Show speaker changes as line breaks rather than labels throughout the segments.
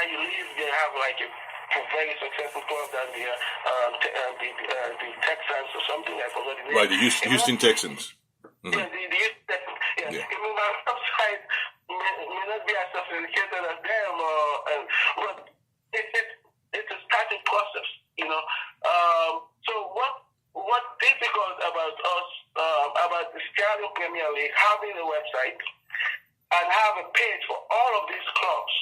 you live, they have like a very successful club than the Texans or something. I forgot the name.
Right, the Houston Texans.
Mm-hmm. Yeah, the Houston Texans. Yeah. Even my website may not be as sophisticated as them, but it's a starting process, you know. So what's difficult about us, about the Stallion Premier League, having a website and have a page for all of these clubs,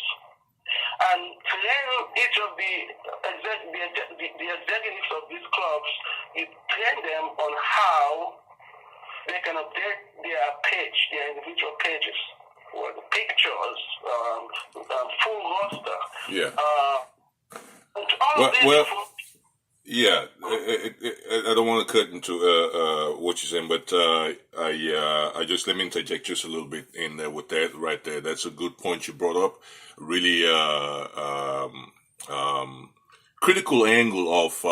and train each of the executives of these clubs, you train them on how they can update their page, their individual pages, or the pictures, full roster.
Yeah.
Well,
yeah. I don't want to cut into what you're saying, but I just let me interject just a little bit in there with that right there. That's a good point you brought up. Really critical angle of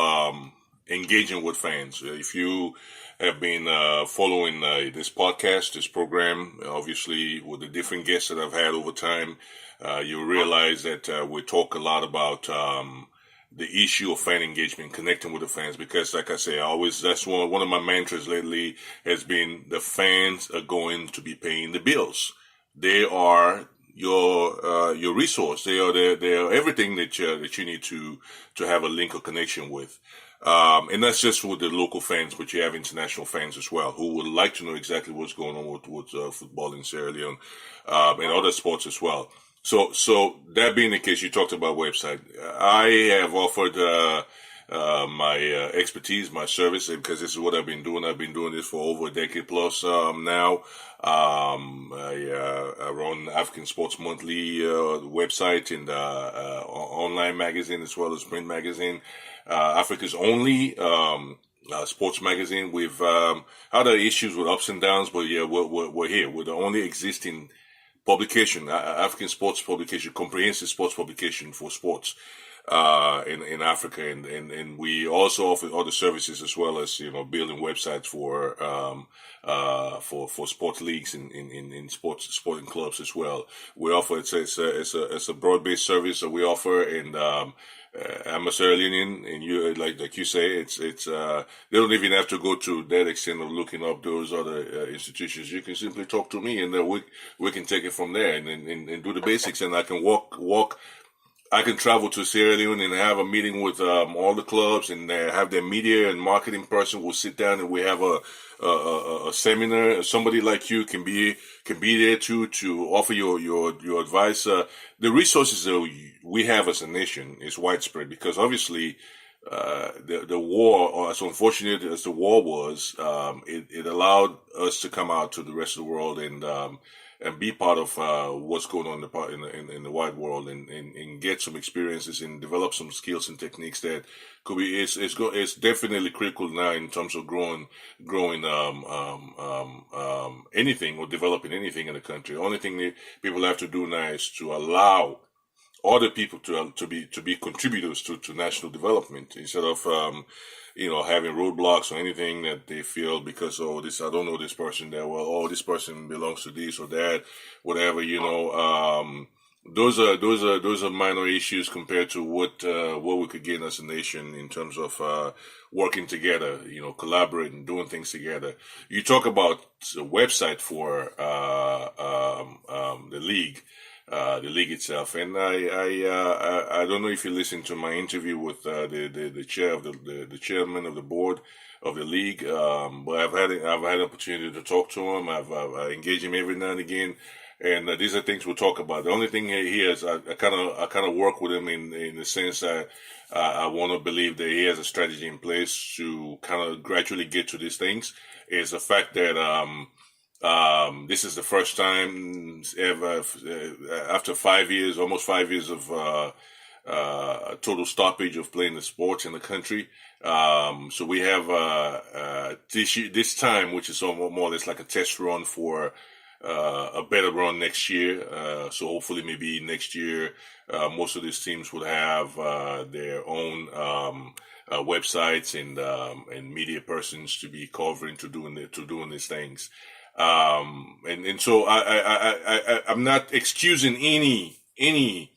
engaging with fans. If you have been following this podcast, this program, obviously with the different guests that I've had over time, you realize that we talk a lot about the issue of fan engagement, connecting with the fans, because like I say, that's one of my mantras lately has been the fans are going to be paying the bills. They are your resource. They are everything that you need to have a link or connection with. And that's just with the local fans, but you have international fans as well who would like to know exactly what's going on with football in Sierra Leone, and other sports as well. So that being the case, you talked about website. I have offered my expertise, my service, because this is what I've been doing. I've been doing this for over a decade plus now. I run African Sports Monthly website and online magazine as well as print magazine. Africa's only sports magazine. We've had other issues with ups and downs, but yeah, we're here. We're the only existing publication, African sports publication, comprehensive sports publication for sports in Africa, and we also offer other services as well as building websites for sports leagues in sporting clubs as well. We offer it's a broad-based service that we offer, and I'm a Sierra Leonean, and you like you say, it's they don't even have to go to that extent of looking up those other institutions. You can simply talk to me, and we can take it from there and do the basics. And I can walk. I can travel to Sierra Leone and have a meeting with all the clubs, and have their media and marketing person will sit down, and we have a seminar. Somebody like you can be there to offer your advice. The resources that we have as a nation is widespread, because obviously the war, or as unfortunate as the war was, it allowed us to come out to the rest of the world and be part of what's going on in the wide world, and get some experiences and develop some skills and techniques that could be it's definitely critical now in terms of growing anything or developing anything in the country. The only thing that people have to do now is to allow other people to be contributors to national development, instead of having roadblocks or anything that they feel because, I don't know this person that well, this person belongs to this or that, whatever, those are minor issues compared to what we could gain as a nation in terms of working together, collaborating, doing things together. You talk about a website for the league. The league itself, and I don't know if you listened to my interview with the chair of the chairman of the board of the league, but I've had an opportunity to talk to him. I engage him every now and again, and these are things we'll talk about. The only thing here is I kind of work with him in the sense that I want to believe that he has a strategy in place to kind of gradually get to these things. Is the fact that this is the first time ever after 5 years, almost 5 years of total stoppage of playing the sports in the country. So we have this time, which is more or less like a test run for a better run next year. So hopefully, maybe next year, most of these teams would have their own websites and media persons to be covering to doing these things. And so I'm not excusing any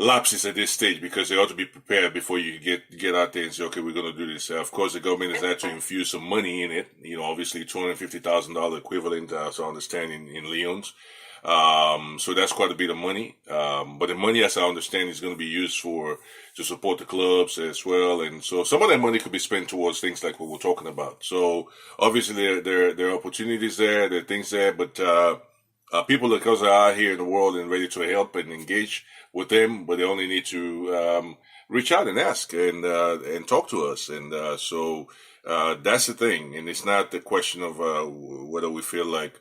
lapses at this stage because they ought to be prepared before you get out there and say, okay, we're going to do this. Of course, the government has had to infuse some money in it. Obviously $250,000 equivalent, so I understand in Leone's. So that's quite a bit of money. But the money, as I understand, is going to be used to support the clubs as well. And so some of that money could be spent towards things like what we're talking about. So obviously there are opportunities there, there are things there, but, people like us are out here in the world and ready to help and engage with them, but they only need to, reach out and ask and talk to us. And, so, that's the thing. And it's not the question of, whether we feel like,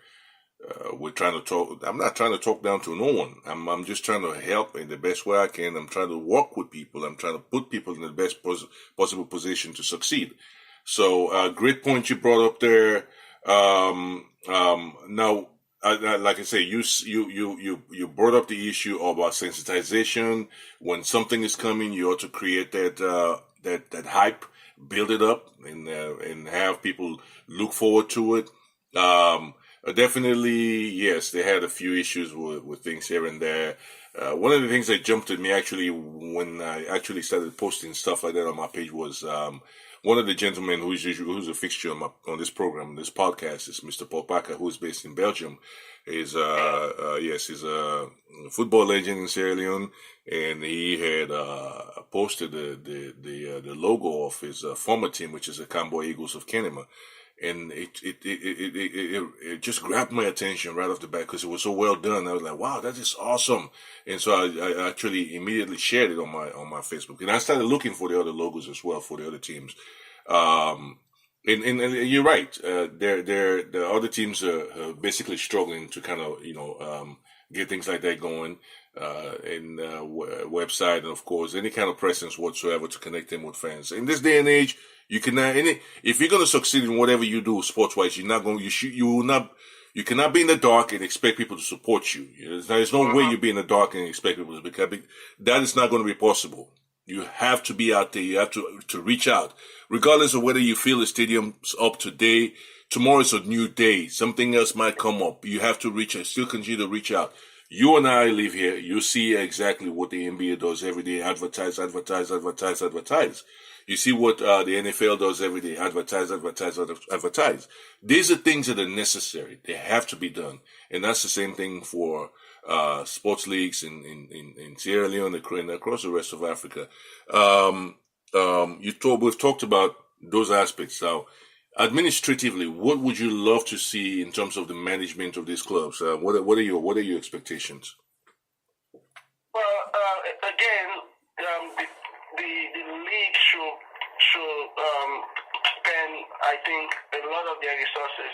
we're trying to talk. I'm not trying to talk down to no one. I'm just trying to help in the best way I can. I'm trying to work with people. I'm trying to put people in the best possible position to succeed. So, great point you brought up there. Now, like I say, you brought up the issue about sensitization. When something is coming, you ought to create that hype, build it up, and have people look forward to it. Definitely, yes, they had a few issues with things here and there. One of the things that jumped at me actually when I actually started posting stuff like that on my page was one of the gentlemen who's a fixture on this program, this podcast, is Mr. Paul Parker, who is based in Belgium. He's he's a football legend in Sierra Leone, and he had posted the logo of his former team, which is the Camboy Eagles of Kenema. And it just grabbed my attention right off the bat because it was so well done. I was like, wow, that is awesome. And so I actually immediately shared it on my Facebook, and I started looking for the other logos as well for the other teams. And you're right. The other teams are basically struggling to kind of, get things like that going, website, and of course, any kind of presence whatsoever to connect them with fans. In this day and age, you cannot, if you're going to succeed in whatever you do sports-wise, you cannot be in the dark and expect people to support you. There's no way you be in the dark and expect people to because that is not going to be possible. You have to be out there. You have to reach out, regardless of whether you feel the stadium's up today. Tomorrow is a new day. Something else might come up. You have to reach out. Still continue to reach out. You and I live here. You see exactly what the NBA does every day. Advertise. You see what the NFL does every day. Advertise. These are things that are necessary. They have to be done. And that's the same thing for sports leagues in Sierra Leone and across the rest of Africa. We've talked about those aspects. Now, administratively, what would you love to see in terms of the management of these clubs? What are your expectations?
Well, again, the league should spend, I think, a lot of their resources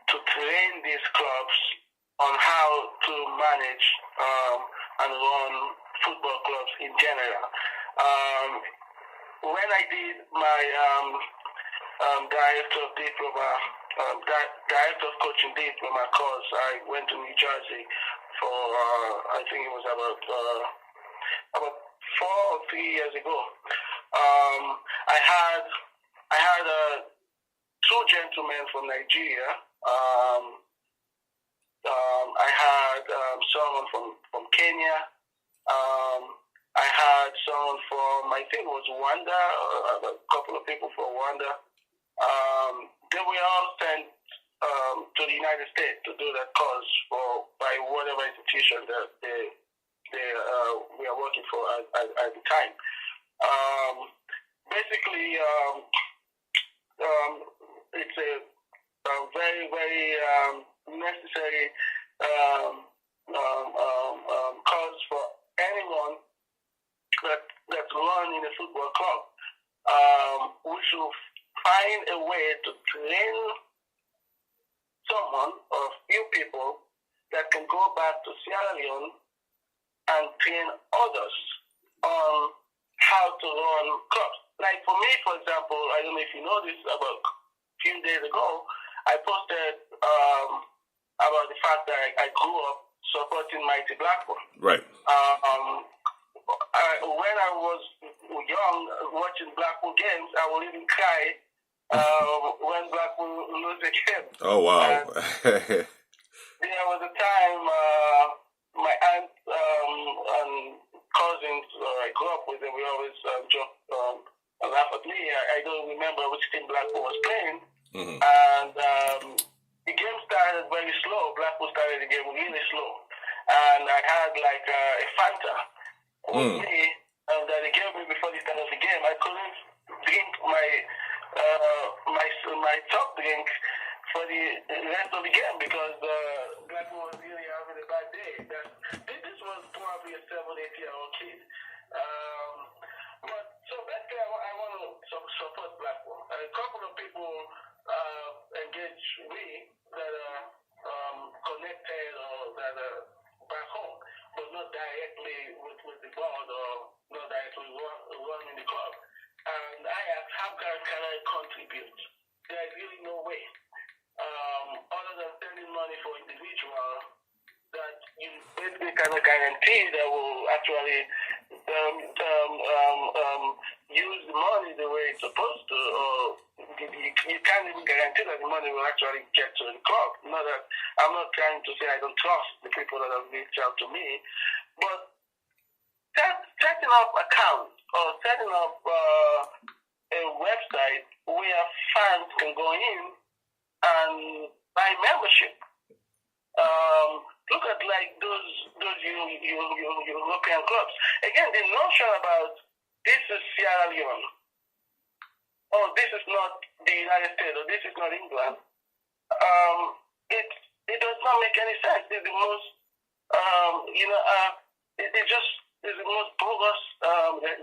to train these clubs on how to manage and run football clubs in general. When I did my director of coaching diploma course, I went to New Jersey for I think it was about 4 or 3 years ago. I had two gentlemen from Nigeria. I had someone from Kenya. I had someone from, I think it was Rwanda, a couple of people from Rwanda. They were all sent to the United States to do that course by whatever institution that we are working for at the time. Basically, it's a very, very necessary cause for anyone that's run in a football club. We should find a way to train someone or few people that can go back to Sierra Leone and train others on how to run clubs. Like for me, for example, I don't know if you know this, about a few days ago, I posted about the fact that I grew up supporting Mighty Blackburn.
Right.
When I was young, watching Blackpool games, I would even cry when Blackpool lose a game.
Oh, wow.
There was a time my aunt and cousins I grew up with, and we always joke and laugh at me. I don't remember which team Blackpool was playing, and the game started very slow. Blackpool started the game really slow, and I had like a Fanta with me that they gave me before the start of the game. I couldn't drink my top drink for the rest of the game because Blackpool was really having a bad day. This was probably a 7-8-year-old kid. But so basically, I want to support Blackpool. A couple of people engage me that are connected or that are back home, but not directly with the board or not directly running the club. And I asked, how can I contribute? There's really no way. Other than sending money for individual, that you basically cannot guarantee that will actually use the money the way it's supposed to, or you can't even guarantee that the money will actually get to the club. Not that I'm not trying to say I don't trust the people that have reached out to me, but setting up accounts or setting up a website where fans can go in and buy membership. Look at like those European clubs. Again, the notion about this is Sierra Leone, or this is not the United States, or this is not England. It does not make any sense. It's the most it just is the most bogus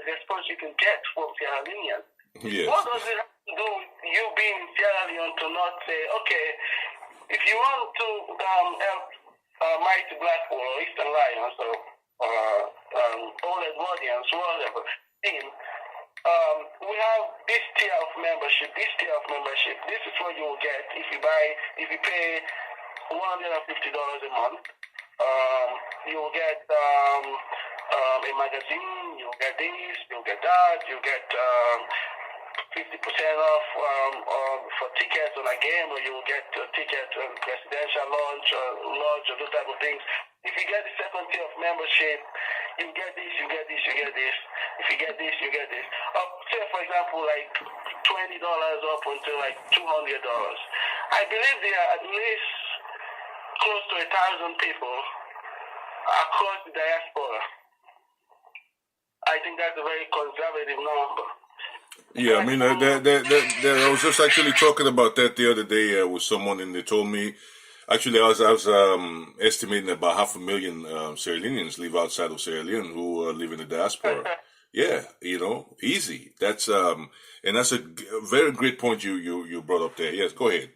response you can get from Sierra Leone.
Yes.
What does it have to do with you being in Sierra Leone to not say, okay, if you want to help Mighty Blackpool or Eastern Lions or Old Edwardians, whatever team, we have this tier of membership, this tier of membership. This is what you will get if you pay $150 a month. You will get a magazine, you'll get this, you'll get that, you'll get 50% off for tickets on a game, or you'll get a ticket on presidential launch or those type of things. If you get the second tier of membership, you get this, you get this, you get this. If you get this, you get this. Say, for example, like $20 up until like $200. I believe there are at least close to 1,000 people across the diaspora. I think that's a very conservative number.
Yeah, I mean, I was just actually talking about that the other day with someone, and they told me, actually, I was estimating about 500,000 Sierra Leoneans live outside of Sierra Leone who live in the diaspora. Yeah, easy. That's and that's a very great point you brought up there. Yes, go ahead.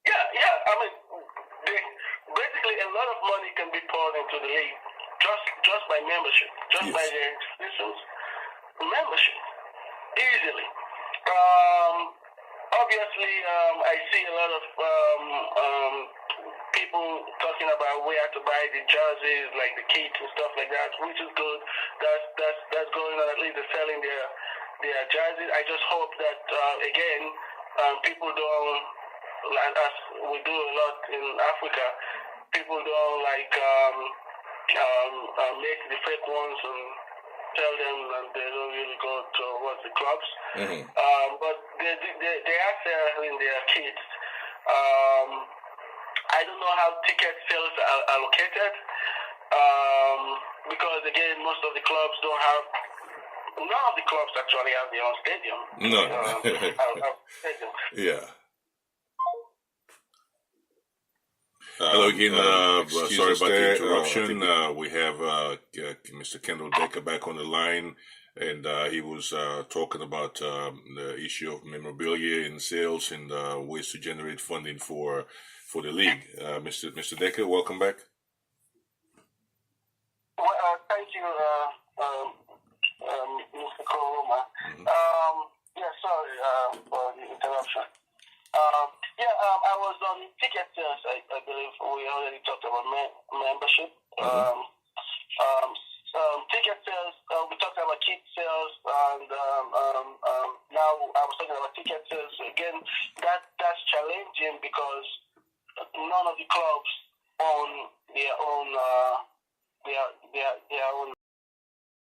Yeah. I mean, basically, a lot of money can be poured into the league just by membership, just by the institutions membership. Easily. Obviously, I see a lot of people talking about where to buy the jerseys, like the kits and stuff like that, which is good. That's going on. At least they're selling their jerseys. I just hope that again, people don't, as we do a lot in Africa, people don't like make the fake ones and tell them that they don't really go towards the clubs. But they are selling their kits. I don't know how ticket sales are allocated because, again, most of the clubs don't have, none of the clubs actually have their own stadium.
No.
Stadium.
Yeah. Hello again. Sorry about the interruption. We have Mr. Kendall Decker back on the line, and he was talking about the issue of memorabilia and sales and ways to generate funding for the league. Mr. Decker, welcome back.
Well, thank you, Mr. Koroma. Sorry for the interruption. I was on ticket sales. I believe we already talked about membership.